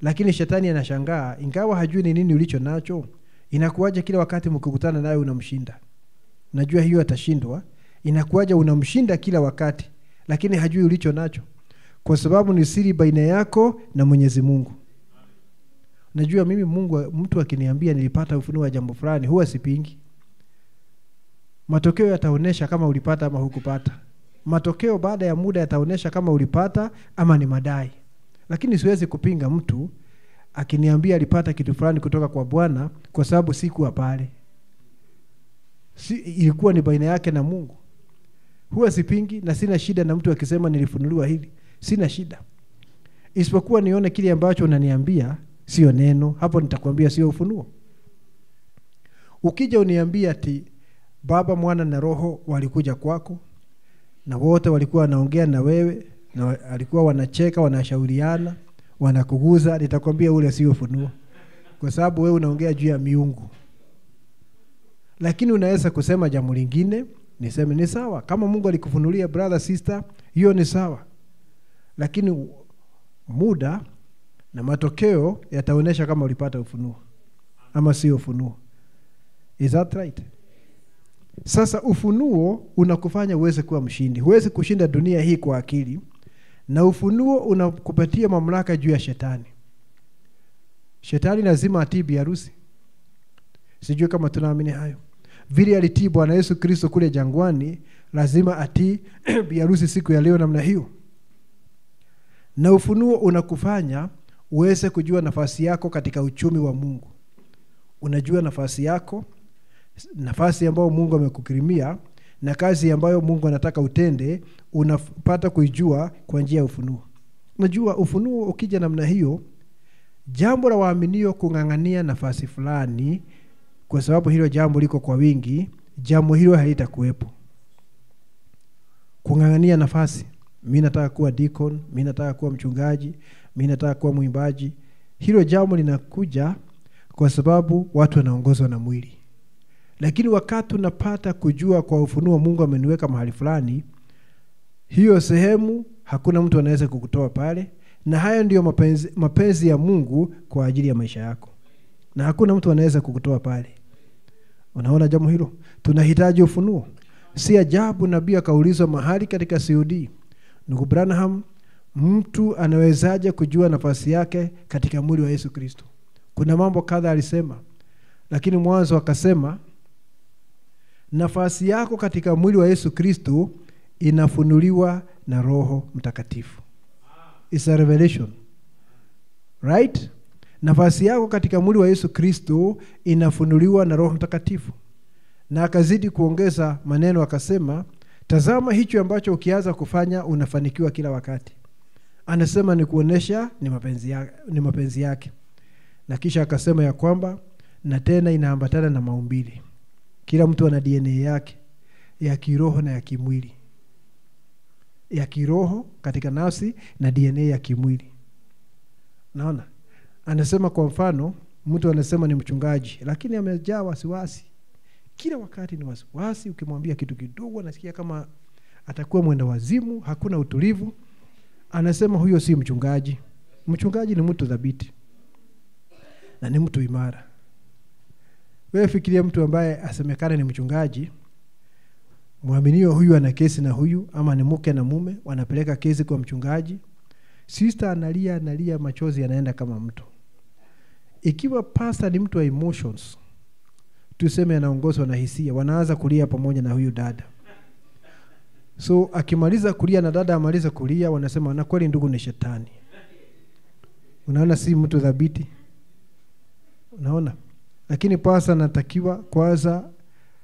Lakini shetani anashangaa, ingawa hajui ni nini ulicho nacho, inakuwaje kila wakati mkikutana naye unamshinda? Najua hiyo atashindwa. Inakuwaje unamshinda kila wakati, lakini hajui ulicho nacho? Kwa sababu ni siri baina yako na Mwenyezi Mungu. Najua mimi mtu akiniambia nilipata ufunuo wa jambo fulani, huwa sipingi. Matokeo yataonesha kama ulipata ama hukupata. Matokeo baada ya muda yataonesha kama ulipata ama ni madai. Lakini siwezi kupinga mtu akiniambia alipata kitu fulani kutoka kwa Bwana, kwa sababu sikuwa pale. Ilikuwa ni baina yake na Mungu. Huwa sipingi na sina shida na mtu akisema nilifunuliwa hili. Sina shida. Isipokuwa nione kile ambacho unaniambia sio neno, hapo nitakwambia sio ufunuo. Ukija uniambia ati Baba, Mwana na Roho walikuja kwako na wote walikuwa wanaongea na wewe na walikuwa wanacheka, wanashauriana, wanakuguza, nitakwambia ule sio ufunuo. Kwa sababu wewe unaongea juu ya miungu. Lakini unaweza kusema jambo lingine, niseme ni sawa. Kama Mungu alikufunulia brother, sister, hiyo ni sawa. Lakini muda na matokeo yataonesha kama ulipata ufunuo ama sio ufunuo. Is that right? Sasa ufunuo unakufanya uweze kuwa mshindi. Huwezi kushinda dunia hii kwa akili. Na ufunuo unakupatia mamlaka juu ya shetani. Shetani lazima atii biharusi. Sijui kama tunaamini hayo. Vile alitii Bwana Yesu Kristo kule jangwani, lazima atii biharusi siku ya leo namna hiyo. Na ufunuo unakufanya uweze kujua nafasi yako katika uchumi wa Mungu. Unajua nafasi yako, nafasi ambayo Mungu amekukirimia na kazi ambayo Mungu anataka utende, unapata kuijua kwa njia ya ufunuo. Unajua ufunuo ukija namna hiyo, jambo la waaminio kung'ang'ania nafasi fulani, kwa sababu hilo jambo liko kwa wingi, jambo hilo halitakuwepo. Kung'ang'ania nafasi, mimi nataka kuwa deacon, mimi nataka kuwa mchungaji, mimi nataka kuwa mwimbaji, hilo jambo linakuja kwa sababu watu wanaongozwa na mwili. Lakini wakati unapata kujua kwa ufunuo Mungu ameniweka mahali fulani, hiyo sehemu hakuna mtu anaweza kukutoa pale, na hayo ndio mapenzi ya Mungu kwa ajili ya maisha yako. Na hakuna mtu anaweza kukutoa pale. Unaona jambo hilo? Tunahitaji ufunuo. Si ajabu nabii akaulizwa mahali katika COD, ndugu Branham, mtu anawezaje kujua nafasi yake katika mwili wa Yesu Kristo? Kuna mambo kadha alisema, lakini mwanzo akasema nafasi yako katika mwili wa Yesu Kristo inafunuliwa na Roho Mtakatifu. It's a revelation. Right? Nafasi yako katika mwili wa Yesu Kristo inafunuliwa na Roho Mtakatifu. Na akazidi kuongeza maneno akasema, tazama hicho ambacho ukianza kufanya unafanikiwa kila wakati. Anasema ni kuonesha ni mapenzi yake. Na kisha akasema ya kwamba na tena inaambatana na maumbile. Kila mtu ana DNA yake ya kiroho na ya kimwili. Ya kiroho katika nafsi na DNA ya kimwili. Naona? Anasema kwa mfano, mtu anasema ni mchungaji, lakini amejaa wasiwasi. Kila wakati ni wasiwasi, ukimwambia kitu kidogo anasikia kama atakuwa mwenda wazimu, hakuna utulivu. Anasema huyo si mchungaji. Mchungaji ni mtu thabiti. Na ni mtu imara. Wewe fikiria mtu ambaye asemekana ni mchungaji, muaminio huyu ana kesi na huyu, ama ni mke na mume wanapeleka kesi kwa mchungaji. Sister analia machozi yanaenda kama mto. Ikiwa pastor ni mtu wa emotions, tuseme anaongozwa na hisia, wanaanza kulia pamoja na huyu dada. So akimaliza kulia na dada amaliza kulia, wanasema na kweli ndugu ni shetani. Unaona si mtu dhabiti. Unaona? Lakini pasa natakiwa kwanza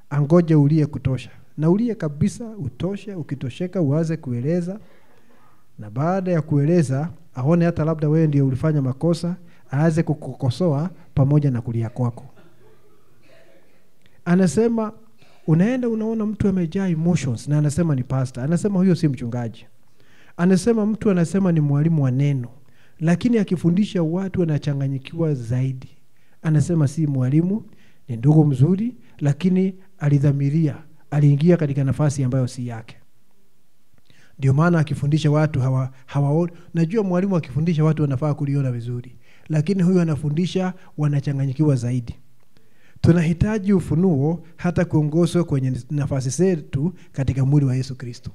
angoje ulie kutosha. Na ulie kabisa utoshe, ukitosheka uanze kueleza. Na baada ya kueleza aone hata labda wewe ndio ulifanya makosa, aanze kukukosoa pamoja na kulia kwako. Anasema unaenda unaona mtu amejaa emotions na anasema ni pastor. Anasema huyo si mchungaji. Anasema mtu anasema ni mwalimu wa neno, lakini akifundisha watu wanachanganyikiwa zaidi. Anasema si mwalimu, ni ndugu mzuri, lakini alidhamiria, aliingia katika nafasi ambayo si yake. Ndio maana akifundisha watu hawaoni. Najua mwalimu akifundisha watu wanafaa kuliona vizuri, lakini huyu anafundisha wanachanganyikiwa zaidi. Tunahitaji ufunuo hata kuongozwa kwenye nafasi zetu katika mwili wa Yesu Kristo.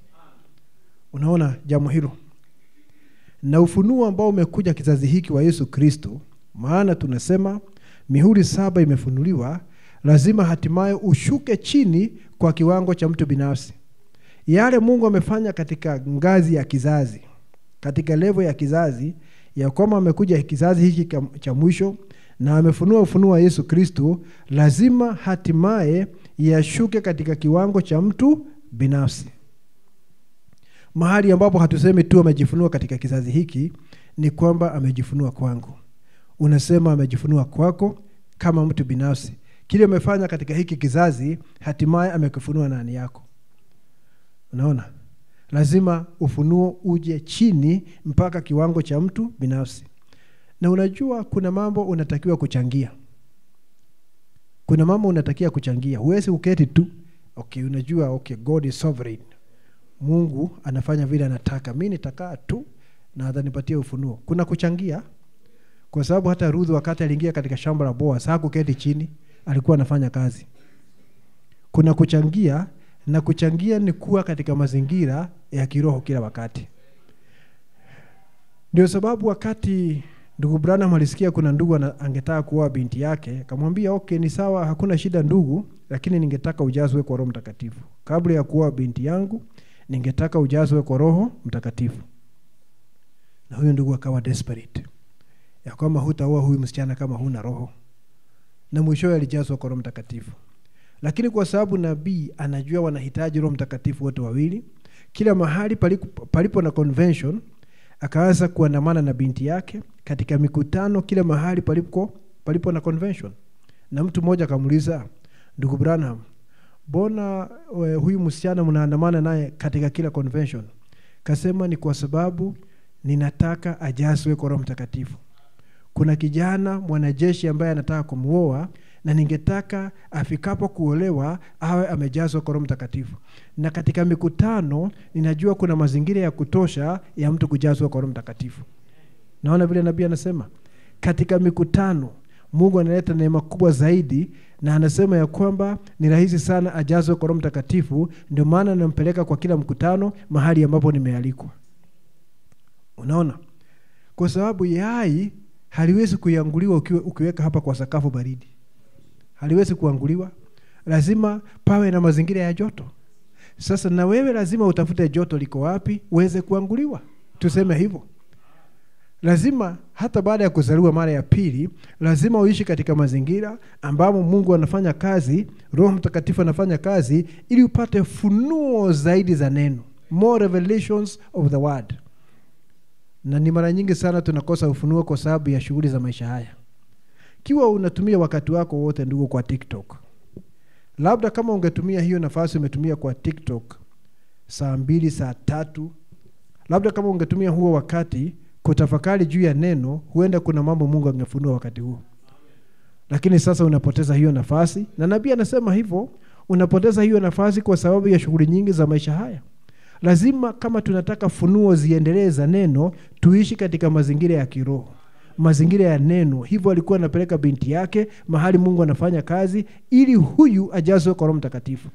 Unaona jambo hilo? Na ufunuo ambao umekuja kizazi hiki wa Yesu Kristo, maana tunasema mihuri 7 imefunuliwa, lazima hatimaye ushuke chini kwa kiwango cha mtu binafsi. Yale Mungu amefanya katika ngazi ya kizazi, katika level ya kizazi, ya kwamba amekuja kizazi hiki cha mwisho na amefunua ufunuo wa Yesu Kristo, lazima hatimaye yashuke katika kiwango cha mtu binafsi. Mahali ambapo hatusemi tu amejifunua katika kizazi hiki, ni kwamba amejifunua kwangu. Unasema amejifunua kwako kama mtu binafsi. Kile amefanya katika hiki kizazi, hatimaye amekifunua ndani yako. Unaona? Lazima ufunuo uje chini mpaka kiwango cha mtu binafsi. Na unajua kuna mambo unatakiwa kuchangia. Kuna mambo unatakiwa kuchangia. Huwezi uketi tu. Okay, unajua God is sovereign. Mungu anafanya vile anataka. Mimi nitakaa tu na atanipatia ufunuo. Kuna kuchangia. Kwa sababu hata Ruth wakati aliingia katika shamba la Boaz hakuketi chini, alikuwa anafanya kazi. Kuna kuchangia, na kuchangia ni kuwa katika mazingira ya kiroho kila wakati. Ndio sababu wakati ndugu Branham alisikia kuna ndugu angetaka kuoa binti yake, akamwambia okay, ni sawa, hakuna shida ndugu, lakini ningetaka ujazwe kwa Roho Mtakatifu. Kabla ya kuoa binti yangu, ningetaka ujazwe kwa Roho Mtakatifu. Na huyo ndugu akawa desperate, ya kwamba hutaoa huyu msichana kama huna roho. Na mwishowe alijazwa kwa Roho Mtakatifu. Lakini kwa sababu nabii anajua wanahitaji Roho Mtakatifu wote wawili, kila mahali palipo na convention akaanza kuandamana na binti yake katika mikutano, kila mahali palipo na convention. Na mtu mmoja akamuuliza ndugu Branham, mbona huyu msichana mnaandamana naye katika kila convention? Kasema ni kwa sababu ninataka ajazwe kwa Roho Mtakatifu. Kuna kijana mwanajeshi ambaye anataka kumuoa, na ningetaka afikapo kuolewa awe amejazwa kwa Roho Mtakatifu. Na katika mikutano ninajua kuna mazingira ya kutosha ya mtu kujazwa kwa Roho Mtakatifu. Naona vile nabii anasema katika mikutano Mungu analeta neema kubwa zaidi, na anasema ya kwamba ni rahisi sana ajazwe kwa Roho Mtakatifu. Ndio maana nampeleka kwa kila mkutano mahali ambapo nimealikwa. Unaona? Kwa sababu yai haliwezi kuanguliwa ukiweka hapa kwa sakafu baridi. Haliwezi kuanguliwa. Lazima pawe na mazingira ya joto. Sasa na wewe lazima utafute joto liko wapi uweze kuanguliwa. Tuseme hivyo. Lazima hata baada ya kuzaliwa mara ya pili, lazima uishi katika mazingira ambamo Mungu anafanya kazi, Roho Mtakatifu anafanya kazi, ili upate funuo zaidi za neno. More revelations of the word. Na ni mara nyingi sana tunakosa ufunuo kwa sababu ya shughuli za maisha haya. Kiwa unatumia wakati wako wote ndugu kwa TikTok, labda kama ungetumia hiyo nafasi umetumia kwa TikTok saa 2, saa 3, labda kama ungetumia huo wakati kutafakari juu ya neno, huenda kuna mambo Mungu angefunua wakati huo. Lakini sasa unapoteza hiyo nafasi, na nabii anasema hivyo, unapoteza hiyo nafasi kwa sababu ya shughuli nyingi za maisha haya. Lazima kama tunataka funuo ziendelee za neno, tuishi katika mazingira ya kiroho, mazingira ya neno. Hivyo alikuwa anapeleka binti yake mahali Mungu anafanya kazi, ili huyu ajazwe kwa Roho Mtakatifu.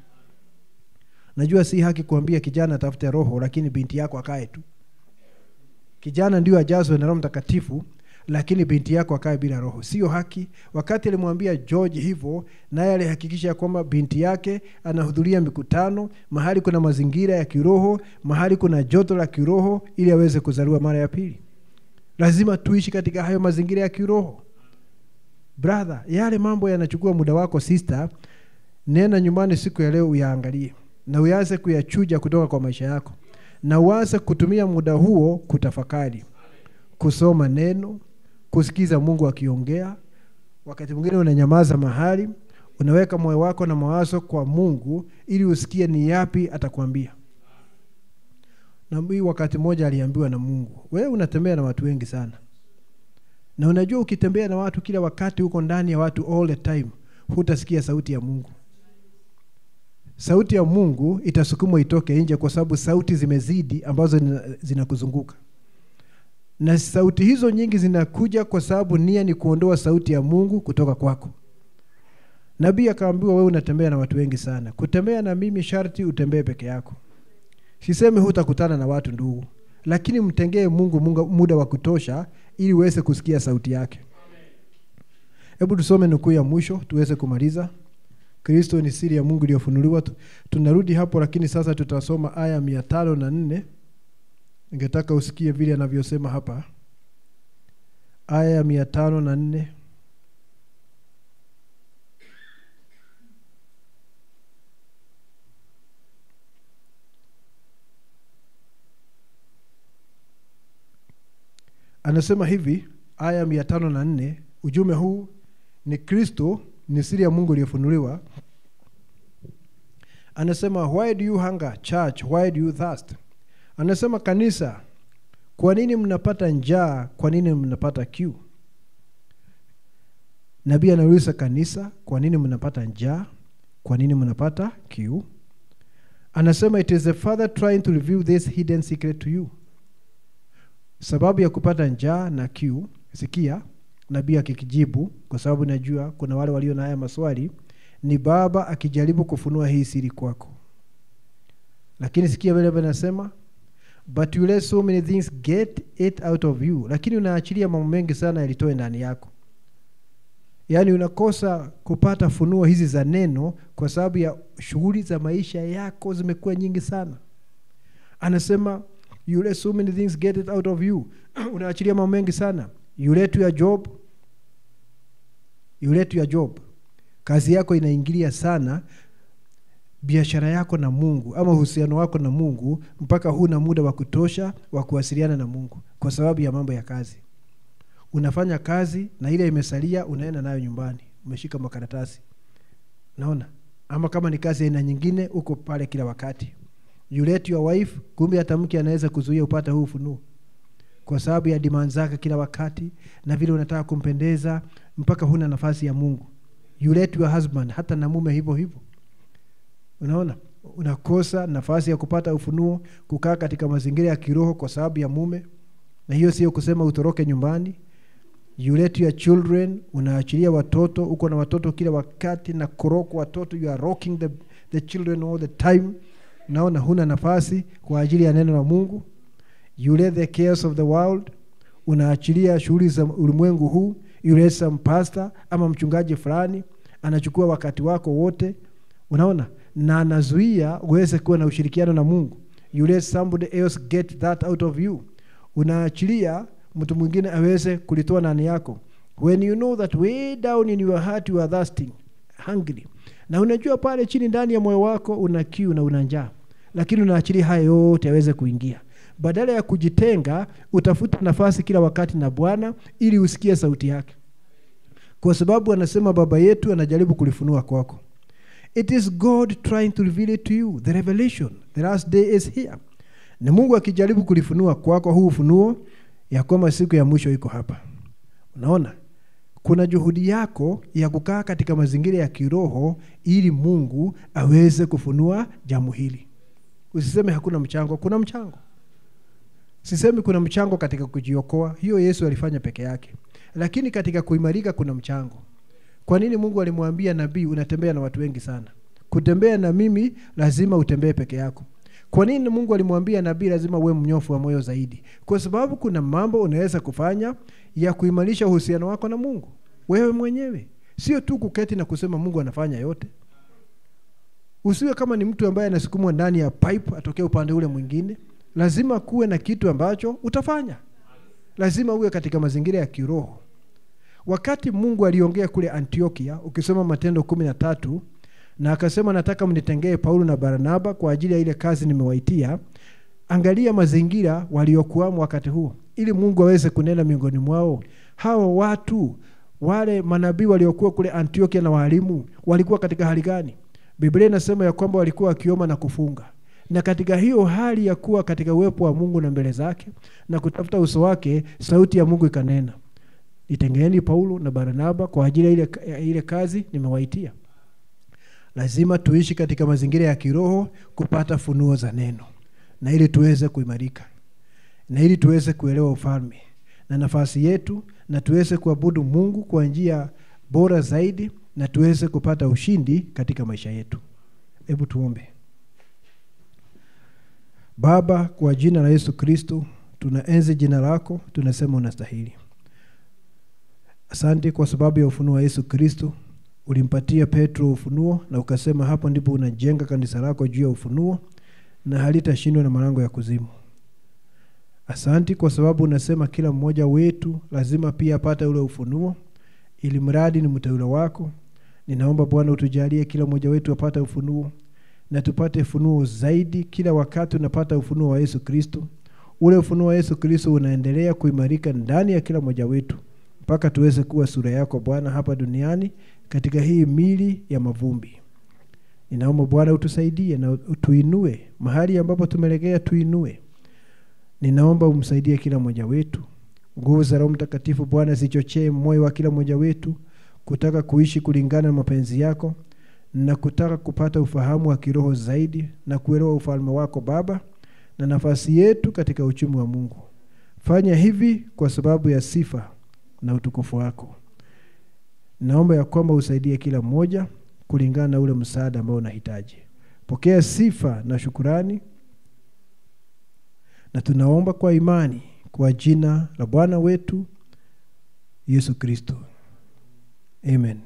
Najua si haki kuambia kijana atafute roho, lakini binti yako akae tu. Kijana ndio ajazwe na Roho Mtakatifu, lakini binti yako akae bila roho. Sio haki. Wakati alimwambia George hivyo, naye alihakikisha kwamba binti yake anahudhuria mikutano, mahali kuna mazingira ya kiroho, mahali kuna joto la kiroho, ili aweze kuzaliwa mara ya pili. Lazima tuishi katika hayo mazingira ya kiroho. Brother, yale mambo yanachukua muda wako. Sister, nenda nyumbani siku ya leo uyaangalie na uanze kuyachuja kutoka kwa maisha yako, na uanze kutumia muda huo kutafakari, kusoma neno, kusikiza Mungu akiongea. Wakati mwingine unanyamaza mahali, unaweka moyo wako na mawazo kwa Mungu ili usikie ni yapi atakwambia. Na mimi wakati mmoja aliambiwa na Mungu, wewe unatembea na watu wengi sana, na unajua ukitembea na watu kila wakati, uko ndani ya watu all the time, hutasikia sauti ya Mungu. Sauti ya Mungu itasukumwa itoke nje, kwa sababu sauti zimezidi ambazo zinakuzunguka. Na sauti hizo nyingi zinakuja kwa sababu nia ni kuondoa sauti ya Mungu kutoka kwako. Nabii akaambiwa, wewe unatembea na watu wengi sana. Kutembea na mimi sharti utembee peke yako. Sisemi hutakutana na watu ndugu, lakini mtengee Mungu muda wa kutosha ili uweze kusikia sauti yake. Hebu tusome nukuu ya mwisho tuweze kumaliza. Kristo ni siri ya Mungu iliyofunuliwa. Tunarudi hapo, lakini sasa tutasoma aya 504. Ningetaka usikie vile anavyosema hapa. Aya 504. Anasema hivi, aya 504, ujumbe huu ni Kristo ni siri ya Mungu iliyofunuliwa. Anasema, why do you hunger, church? Why do you thirst? Anasema, kanisa, kwa nini mnapata njaa? Kwa nini mnapata kiu? Nabii anauliza kanisa, kwa nini mnapata njaa? Kwa nini mnapata kiu? Anasema, it is the Father trying to reveal this hidden secret to you. Sababu ya kupata njaa na kiu, sikia nabii akikijibu, kwa sababu najua kuna wale walio na haya maswali, ni Baba akijaribu kufunua hii siri kwako. Lakini sikia vile anasema, but you let so many things get it out of you. Lakini unaachilia mambo mengi sana yalitoe ndani yako. Yaani unakosa kupata funuo hizi za neno kwa sababu ya shughuli za maisha yako zimekuwa nyingi sana. Anasema, you let so many things get it out of you. Unaachilia mambo mengi sana. You let your job. You let your job. Kazi yako inaingilia sana biashara yako na Mungu, ama uhusiano wako na Mungu, mpaka huna muda wa kutosha wa kuwasiliana na Mungu kwa sababu ya mambo ya kazi. Unafanya kazi na ile imesalia unaenda nayo nyumbani, umeshika makaratasi. Naona? Ama kama ni kazi aina nyingine, uko pale kila wakati. You let your wife, kumbe hata mke anaweza kuzuia upata huu ufunuo kwa sababu ya demand zake kila wakati na vile unataka kumpendeza, mpaka huna nafasi ya Mungu. You let your husband, hata na mume hivyo hivyo. Unaona? Unakosa nafasi ya kupata ufunuo, kukaa katika mazingira ya kiroho kwa sababu ya mume. Na hiyo sio kusema utoroke nyumbani. You let your children, unaachilia watoto, uko na watoto kila wakati na koroko watoto, you are rocking the children all the time. Naona huna nafasi kwa ajili ya neno la Mungu. You let the cares of the world, unaachilia shughuli za ulimwengu huu. You let some pastor ama mchungaji fulani anachukua wakati wako wote. Unaona? Na anazuia uweze kuwa na ushirikiano na Mungu. You let somebody else get that out of you. Unaachilia mtu mwingine aweze kulitoa ndani yako. When you know that way down in your heart you are thirsty, hungry, na unajua pale chini ndani ya moyo wako una kiu na una njaa, lakini unaachilia hayo yote aweze kuingia. Badala ya kujitenga, utafuta nafasi kila wakati na Bwana ili usikie sauti yake. Kwa sababu anasema Baba yetu anajaribu kulifunua kwako. It is God trying to reveal it to you. The revelation, the last day is here. Ni Mungu akijaribu kulifunua kwako huu ufunuo ya kwamba siku ya mwisho iko hapa. Unaona? Kuna juhudi yako ya kukaa katika mazingira ya kiroho ili Mungu aweze kufunua jambo hili. Usiseme hakuna mchango, kuna mchango. Sisemi kuna mchango katika kujiokoa, hiyo Yesu alifanya peke yake. Lakini katika kuimarika kuna mchango. Kwa nini Mungu alimwambia nabii unatembea na watu wengi sana? Kutembea na mimi lazima utembee peke yako. Kwa nini Mungu alimwambia nabii lazima uwe mnyofu wa moyo zaidi? Kwa sababu kuna mambo unaweza kufanya ya kuimarisha uhusiano wako na Mungu wewe mwenyewe. Sio tu kuketi na kusema Mungu anafanya yote. Usiwe kama ni mtu ambaye anasukumwa ndani ya pipe atokee upande ule mwingine. Lazima kuwe na kitu ambacho utafanya. Lazima uwe katika mazingira ya kiroho. Wakati Mungu aliongea kule Antiokia, ukisoma Matendo 13, na akasema nataka mnitengee Paulo na Barnaba kwa ajili ya ile kazi nimewaitia. Angalia mazingira waliokuwamo wakati huo, ili Mungu aweze kunena miongoni mwao. Hao watu, wale manabii waliokuwa kule Antiokia na walimu, walikuwa katika hali gani? Biblia inasema ya kwamba walikuwa wakiomba na kufunga. Na katika hiyo hali ya kuwa katika uwepo wa Mungu na mbele zake na kutafuta uso wake, sauti ya Mungu ikanena, nitengeeni Paulo na Barnaba kwa ajili ya ile kazi nimewaitia. Lazima tuishi katika mazingira ya kiroho kupata funuo za neno, na ili tuweze kuimarika, na ili tuweze kuelewa ufalme na nafasi yetu, na tuweze kuabudu Mungu kwa njia bora zaidi, na tuweze kupata ushindi katika maisha yetu. Hebu tuombe. Baba, kwa jina la Yesu Kristo, tunaenzi jina lako, tunasema unastahili. Asante kwa sababu ya ufunuo wa Yesu Kristo. Ulimpatia Petro ufunuo na ukasema hapo ndipo unajenga kanisa lako juu ya ufunuo, na halitashindwa na malango ya kuzimu. Asante kwa sababu unasema kila mmoja wetu lazima pia apate ule ufunuo, ili mradi ni mteule wako. Ninaomba Bwana utujalie kila mmoja wetu apate ufunuo, na tupate ufunuo zaidi kila wakati unapata ufunuo wa Yesu Kristo. Ule ufunuo wa Yesu Kristo unaendelea kuimarika ndani ya kila mmoja wetu, mpaka tuweze kuwa sura yako Bwana hapa duniani katika hii mili ya mavumbi. Ninaomba Bwana utusaidie na utuinue mahali ambapo tumelegea, tuinue. Ninaomba umsaidie kila mmoja wetu. Nguvu za Roho Mtakatifu Bwana zichochee moyo wa kila mmoja wetu kutaka kuishi kulingana na mapenzi yako, na kutaka kupata ufahamu wa kiroho zaidi, na kuelewa ufalme wako Baba na nafasi yetu katika uchumi wa Mungu. Fanya hivi kwa sababu ya sifa na utukufu wako. Naomba ya kwamba usaidie kila mmoja kulingana na ule msaada ambao unahitaji. Pokea sifa na shukrani, na tunaomba kwa imani kwa jina la Bwana wetu Yesu Kristo. Amen.